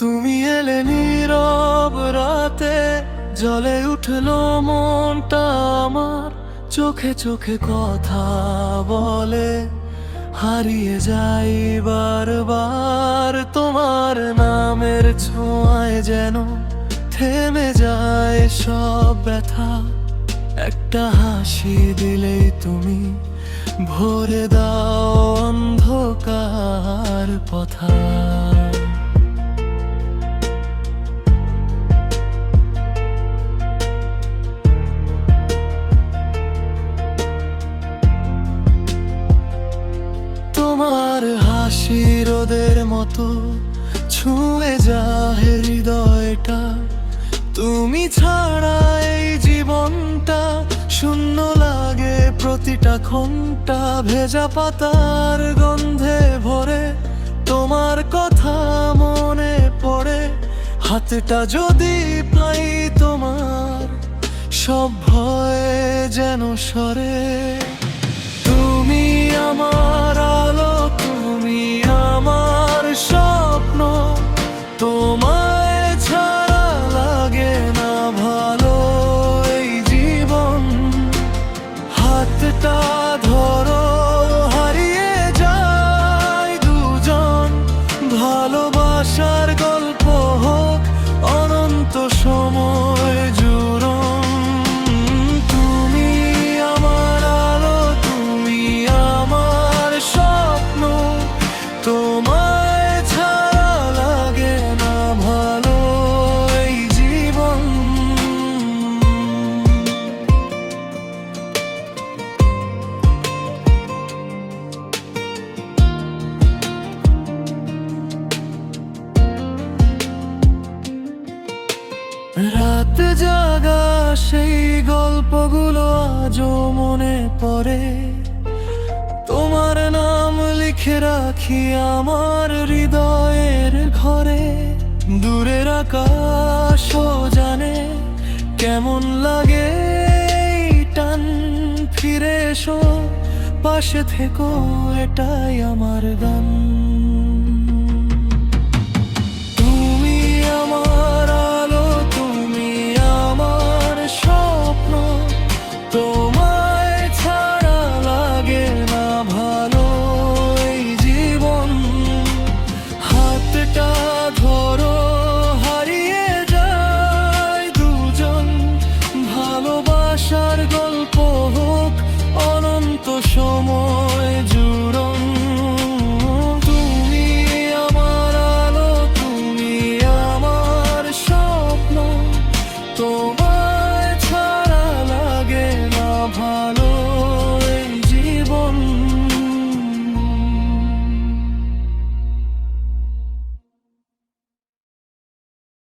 তুমি এলে নীরব রাতে, জ্বলে উঠলো মনটা আমার। চোখে চোখে কথা বলে, হারিয়ে যাই বারবার। তোমার নামের ছোঁয়ায় যেন থেমে যায় সব ব্যথা। একটা হাসি দিলেই তুমি ভরে দাও অন্ধকার পথা। তোমার হাসি রোদের মতো ছুঁয়ে যায় হৃদয়টা। তুমি ছাড়া এই জীবনটা শূন্য লাগে প্রতিটা ঘন্টা। ভেজা পাতার গন্ধে ভরে তোমার কথা মনে পড়ে। হাতটা যদি পাই তোমার, সব ভয় যেন সরে। তুমি আমার আলো, তুমি আমার স্বপ্ন। তোমায় ছাড়া লাগে না ভালো এই জীবন। হাতটা ধরো, হারিয়ে যায় দুজন। ভালোবাসার গল্প হোক অনন্ত সময় জুড়ন। তুমি আমার আলো, তুমি আমার স্বপ্ন। তোমায় ছাড়া লাগে না ভালো এই জীবন। রাত জাগা সেই গল্পগুলো আজও মনে পড়ে। তোমার নাম লিখে রাখি আমার হৃদয়ের ঘরে। দূরের আকাশও জানে কেমন লাগে এই টান। ফিরে এসো, পাশে থেকো, এটাই আমার গান।